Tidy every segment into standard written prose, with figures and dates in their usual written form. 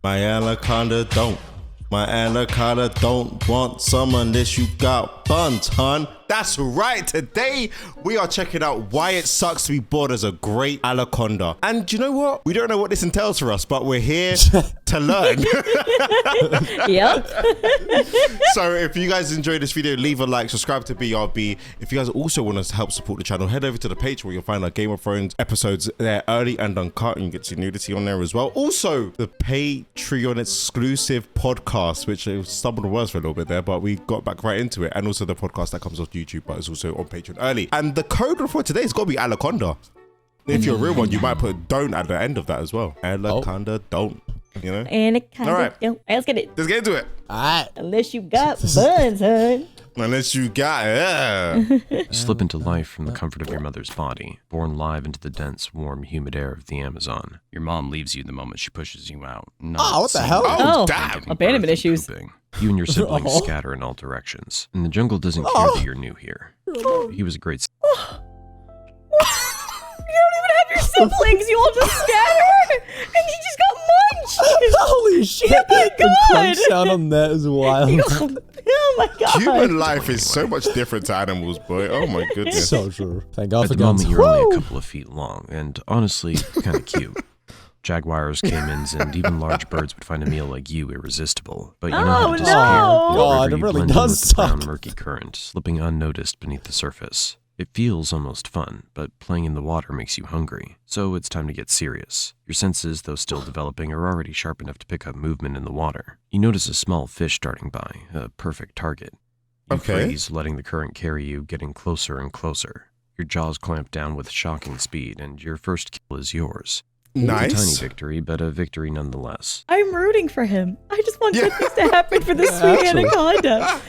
My anaconda don't. My anaconda don't want some unless you got buns, hun. That's right. Today, we are checking out why it sucks to be born as a great anaconda. And you know what? We don't know what this entails for us, but we're here to learn. Yep. So if you guys enjoyed this video, leave a like, subscribe to BRB. If you guys also want us to help support the channel, head over to the page where you'll find our Game of Thrones episodes there early and uncut, and you get some nudity on there as well. Also, the Patreon exclusive podcast, which I stumbled the words for a little bit there, but we got back right into it. And also the podcast that comes off YouTube, but it's also on Patreon early. And the code for today has got to be Anaconda. If you're a real one, you might put don't at the end of that as well. Anaconda don't. You know? Anaconda All right. don't. Let's get it. Let's get into it. All right. Unless you got buns, hun. Unless you got You slip into life from the comfort of your mother's body, born live into the dense, warm, humid air of the Amazon. Your mom leaves you the moment she pushes you out. Oh, what the hell? Oh, damn. Abandonment issues. You and your siblings scatter in all directions, and the jungle doesn't care that you're new here. He was a great... You don't even have your siblings. You all just scatter, and you just got munched. Holy shit! Oh my The crunch God. sound on that is wild. Oh my God. Human life is so much different to animals, boy. Oh my goodness. So true. Thank God At for the moment, guns. you're only a Woo! couple of feet long, and honestly, kind of cute. Jaguars, caimans, and even large birds would find a meal like you irresistible. But you know how to disappear. no. The God, river it you really blend in does with the brown, suck. murky current, slipping unnoticed beneath the surface. It feels almost fun, but playing in the water makes you hungry. So it's time to get serious. Your senses, though still developing, are already sharp enough to pick up movement in the water. You notice a small fish darting by, a perfect target. You Okay. freeze, letting the current carry you, getting closer and closer. Your jaws clamp down with shocking speed, and your first kill is yours. It's a tiny Nice. victory, but a victory nonetheless. I'm rooting for him. I just want good things to happen for this sweet actually. anaconda.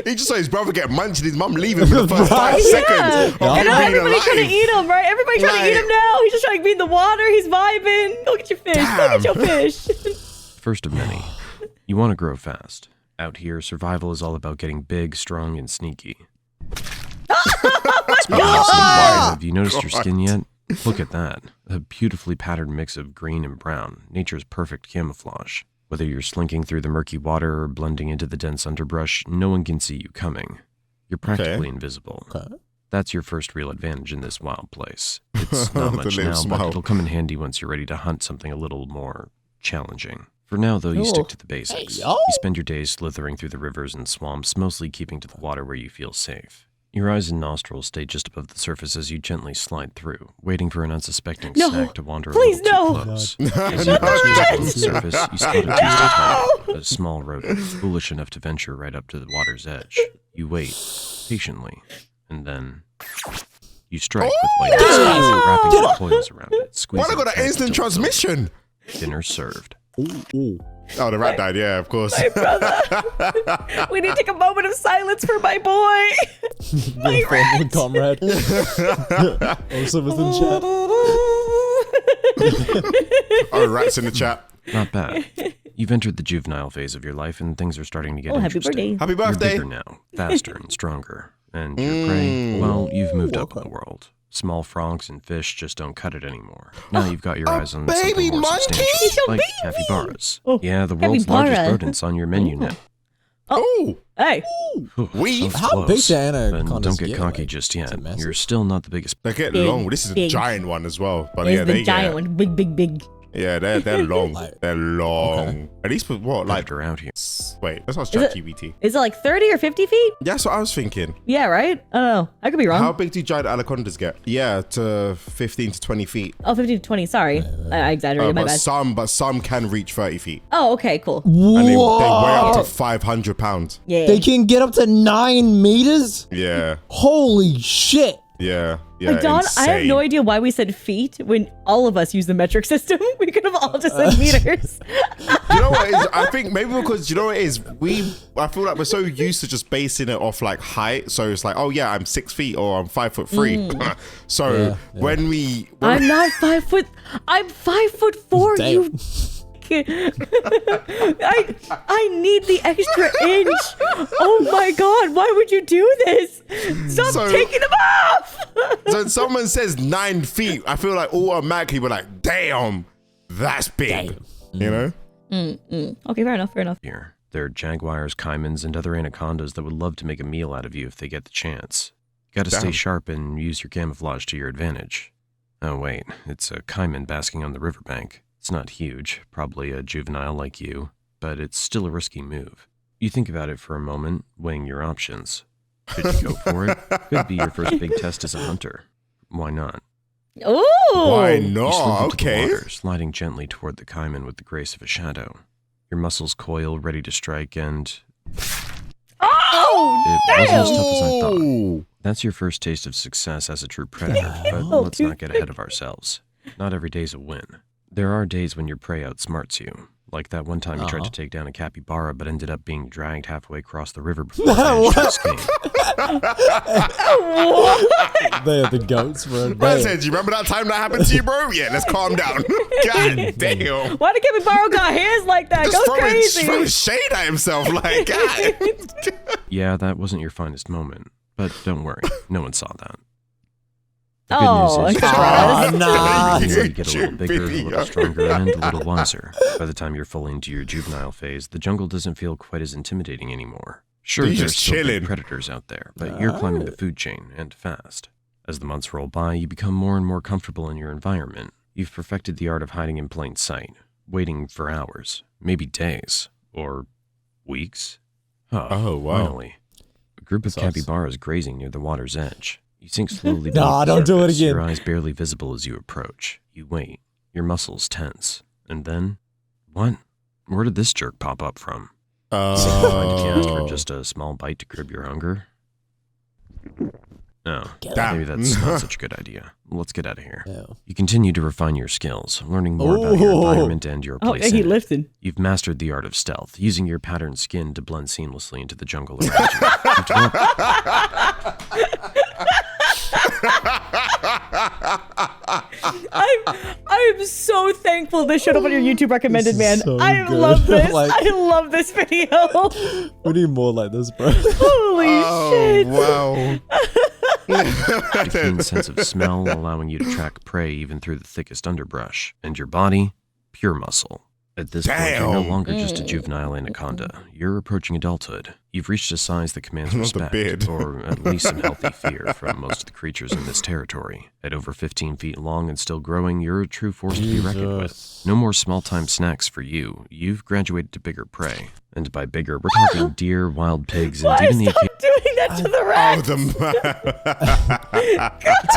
He just saw his brother get munched and his mum leave him for the first 5 Right? seconds. Yeah. Of And him now being everybody's trying to alive. eat him, right? Everybody's trying to eat him now. He's just trying to be in the water. He's vibing. Go get your fish. Go get your fish. First of many. You want to grow fast. Out here, survival is all about getting big, strong, and sneaky. Have you noticed your skin yet? Look at that. A beautifully patterned mix of green and brown, nature's perfect camouflage. Whether you're slinking through the murky water or blending into the dense underbrush, no one can see you coming. You're practically invisible. Okay. That's your first real advantage in this wild place. It's not The much little now, smile. but it'll come in handy once you're ready to hunt something a little more challenging. For now, though, you stick to the basics. Hey, yo. You spend your days slithering through the rivers and swamps, mostly keeping to the water where you feel safe. Your eyes and nostrils stay just above the surface as you gently slide through, waiting for an unsuspecting No. snack to wander Please, a little no. too close. No. As you push yourself to the surface, you spot a tasty target, a small rodent, foolish enough to venture right up to the water's edge. You wait, patiently, and then you strike with lightning speed, wrapping your coils around it, Why squeezing I got that tight instant until it's over. transmission? Dinner served. Ooh. Oh, the rat died. Yeah, of course. My brother. We need to take a moment of silence for my boy. My Family rat. comrade. Also was in chat. Oh, rats in the chat. Not bad. You've entered the juvenile phase of your life, and things are starting to get Oh, happy interesting. birthday. Happy You're birthday. bigger now, faster and stronger. And your prey, well, you've moved up in the world. Small frogs and fish just don't cut it anymore. Now you've got your eyes on baby something more monkey! substantial, It's a like baby! capybaras. Oh, Yeah, the world's capybara. largest rodents on your menu now. Oh, Hey. we. Those How big close. the And anacondas don't get get, cocky like, just is yet. it massive? You're still not the biggest. They get Big, long. This is a big. giant one as well. But There's yeah, the they giant get. one. Big, big, big. Yeah, they're long. Like- They're long. Okay. At least with what? Like, Predator out here. wait, let's ask Is it- ChatGPT. Is it like 30 or 50 feet? That's what I was thinking. Yeah, right? I don't know. I could be wrong. How big do giant anacondas get? Yeah, to 15 to 20 feet. Oh, 50 to 20. Sorry. I exaggerated. My bad. but some can reach 30 feet. Oh, okay, cool. And they weigh up to Whoa. 500 pounds. Yeah. They can get up to 9 meters? Yeah, Holy shit. yeah, yeah. Like, Don, I have insane. no idea why we said feet when all of us use the metric system. We could have all just said meters. You know what it is? I think maybe because you know what it is? I feel like we're so used to just basing it off like height. So it's like, oh yeah, I'm 6 feet or I'm 5'3". So Yeah. when we I'm not 5 foot. I'm 5'4". Damn. You. I need the extra inch. Oh my god, why would you do this? Stop So- taking them off. so when someone says 9 feet, I feel like automatically we're like, damn, that's big. You know? Okay, fair enough. Here, there are jaguars, caimans, and other anacondas that would love to make a meal out of you if they get the chance. You gotta stay Damn. sharp and use your camouflage to your advantage. Oh wait, it's a caiman basking on the riverbank. It's not huge, probably a juvenile like you, but it's still a risky move. You think about it for a moment, weighing your options. Should you go for it? Could be your first big test as a hunter. Why not? Ooh. Why You slip not? into Okay. the water, sliding gently toward the caiman with the grace of a shadow. Your muscles coil, ready to strike, and Oh, it wasn't as tough as I thought. Ooh. That's your first taste of success as a true predator, but let's not get ahead of ourselves. Not every day's a win. There are days when your prey outsmarts you, like that one time you tried to take down a capybara but ended up being dragged halfway across the river before it managed to escape. They are the goats, bro. I said, do you remember that time that happened to you, bro? Yeah, let's calm down. God damn. why did capybara got hairs like that? Just Go crazy. throwing shade at himself, like, God. Yeah, that wasn't your finest moment, but don't worry, no one saw that. The good Oh, news is surprise. Nah. you get a little bigger, a little stronger, and a little wiser. By the time you're fully into your juvenile phase, the jungle doesn't feel quite as intimidating anymore. Sure, You're there's just still big chilling. predators out there, but you're climbing the food chain, and fast. As the months roll by, you become more and more comfortable in your environment. You've perfected the art of hiding in plain sight, waiting for hours, maybe days, or weeks. Oh, wow. Finally. A group of Sus. capybaras grazing near the water's edge. You sink slowly Nah, beneath the don't do it surface, again. Your eyes barely visible as you approach. You wait. Your muscles tense. And then, what? Where did this jerk pop up from? Find a cast for just a small bite to curb your hunger? Oh, Damn. maybe that's not such a good idea. Let's get out of here. Ew. You continue to refine your skills, learning more about your Oh. environment and your Oh, place and he in it. lifted. You've mastered the art of stealth, using your patterned skin to blend seamlessly into the jungle around you. You've developed I'm so thankful this showed up on your YouTube recommended, This man. is so I good. love this. Like- I love this video. We need more like this, bro. Holy shit. wow. a keen sense of smell, allowing you to track prey even through the thickest underbrush. And your body, pure muscle. At this point, you're no Damn. longer just a juvenile anaconda. You're approaching adulthood. You've reached a size that commands Not the respect, beard. or at least some healthy fear from most of the creatures in this territory. At over 15 feet long and still growing, you're a true force to be reckoned with. Jesus. No more small-time snacks for you. You've graduated to bigger prey. And by bigger, we're talking deer, wild pigs, and Why even the stop doing that to the Oh, rat?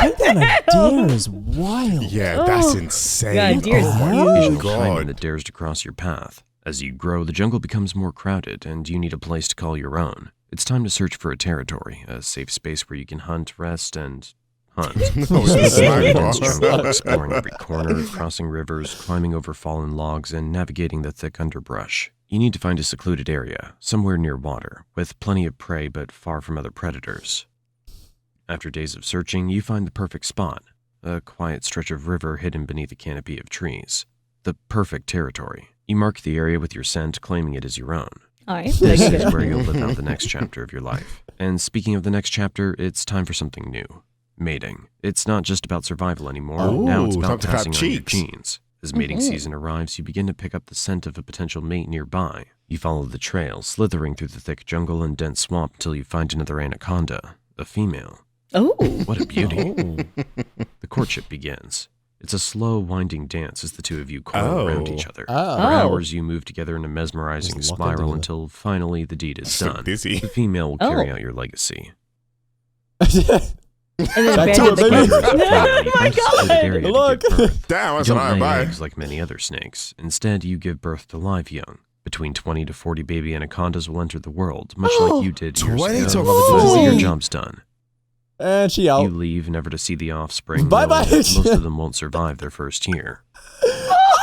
Take down a deer is wild. yeah, that's insane. God, deer's oh, my occasional God. caiman that dares to cross your path. As you grow, the jungle becomes more crowded, and you need a place to call your own. It's time to search for a territory, a safe space where you can hunt, rest, and hunt. Oh, it's You're in a a dense sniper. jungle, exploring every corner, crossing rivers, climbing over fallen logs, and navigating the thick underbrush. You need to find a secluded area, somewhere near water, with plenty of prey but far from other predators. After days of searching, you find the perfect spot, a quiet stretch of river hidden beneath a canopy of trees. The perfect territory. You mark the area with your scent, claiming it as your own. All right. This Very is good. where you'll live out the next chapter of your life. And speaking of the next chapter, it's time for something new. Mating. It's not just about survival anymore. Ooh, now it's time about to clap passing on your cheeks. genes. As mating season arrives, you begin to pick up the scent of a potential mate nearby. You follow the trail, slithering through the thick jungle and dense swamp until you find another anaconda, a female. Oh. What a beauty. Oh. The courtship begins. It's a slow, winding dance as the two of you coil around each other. Oh. For Oh. hours, you move together in a mesmerizing Just lock it spiral together. until finally the deed is So done. busy. The female will carry Oh. out your legacy. And then Back abandoned to the it, baby. kid. Oh my god. Look. Damn, You that's don't an lay bye. eggs like many other snakes. Instead, you give birth to live young. Between 20 to 40 baby anacondas will enter the world, much like you did years 20 ago. to But your 40? job's done. And she You out. leave never to see the offspring. Bye-bye. knowing that most of them won't survive their first year.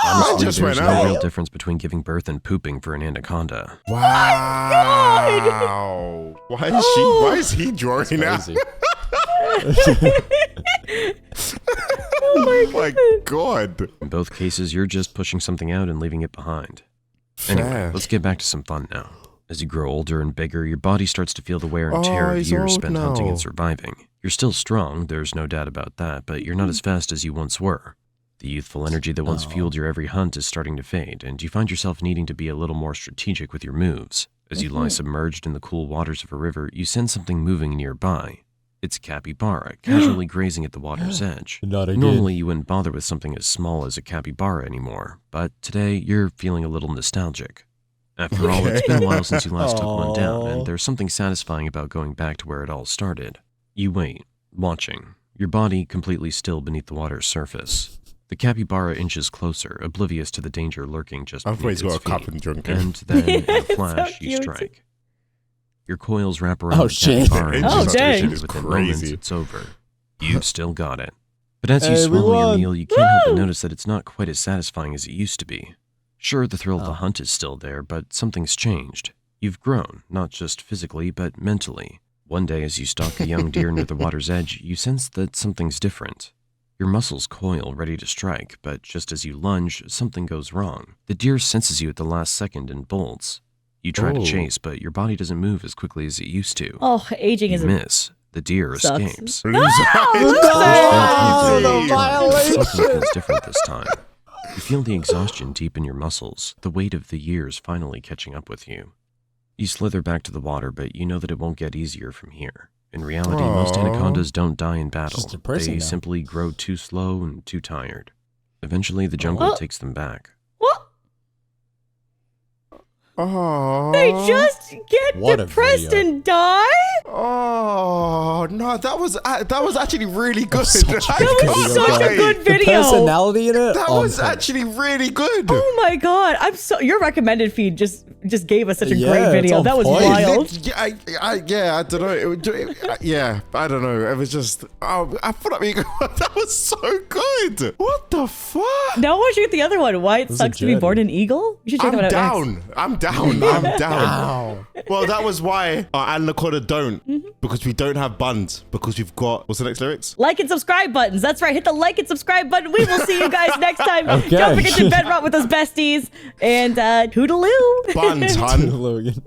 Honestly, just there's went no out. real difference between giving birth and pooping for an anaconda. Wow. Why is he drawing out? Crazy. Oh my God. In both cases, you're just pushing something out and leaving it behind. Anyway, Fair. let's get back to some fun now. As you grow older and bigger, your body starts to feel the wear and Oh, tear of he's years old spent hunting now. and surviving. You're still strong, there's no doubt about that, but you're not as fast as you once were. The youthful energy that once fueled your every hunt is starting to fade, and you find yourself needing to be a little more strategic with your moves. As you lie submerged in the cool waters of a river, you sense something moving nearby. It's a capybara, casually grazing at the water's edge. Not again. Normally, you wouldn't bother with something as small as a capybara anymore, but today you're feeling a little nostalgic. After all, it's been a while since you last took one down, and there's something satisfying about going back to where it all started. You wait, watching, your body completely still beneath the water's surface. The capybara inches closer, oblivious to the danger lurking just beneath I've got a its cup feet. and drink And then, in a So flash, you cute. strike. Your coils wrap around Oh, the shit. capybara and Oh, just dang. within It's moments, crazy. it's over. You've still got it. But as you Hey, we swallow your won. meal, you can't help but Woo! notice that it's not quite as satisfying as it used to be. Sure, the thrill of the hunt is still there, but something's changed. You've grown, not just physically, but mentally. One day, as you stalk a young deer near the water's edge, you sense that something's different. Your muscles coil, ready to strike, but just as you lunge, something goes wrong. The deer senses you at the last second and bolts. You try to Oh. chase, but your body doesn't move as quickly as it used to. Oh, aging You is a miss. The deer Sucks. escapes. Loser. Oh, the Something violation. feels different this time. You feel the exhaustion deep in your muscles, the weight of the years finally catching up with you. You slither back to the water, but you know that it won't get easier from here. In reality, most Aw. anacondas don't die in battle. Just depressing They now. simply grow too slow and too tired. Eventually, the jungle Oh. takes them back. what? Oh. They just get What a depressed video. and die? Oh no, that was actually really good. Such a That was Video, such a guys. good The video. personality in it. That on was point. actually really good. Oh my god! Your recommended feed just gave us such a Yeah, great it's video. on That was point. wild. Yeah, I don't know. Yeah, I don't know. It was just, I thought that was so good. What the fuck? Now I want you to get the other one. Why it was sucks a to be journey. born an eagle? You should check I'm that out next. down. I'm down. I'm down. Wow. Well, that was why Anaconda don't, Mm-hmm. because we don't have buns, because we've got, what's the next lyrics? Like and subscribe buttons. That's right. Hit the like and subscribe button. We will see you guys next time. Okay. Don't forget to Bed Rot with us besties. And toodaloo. Buns, hun. Logan.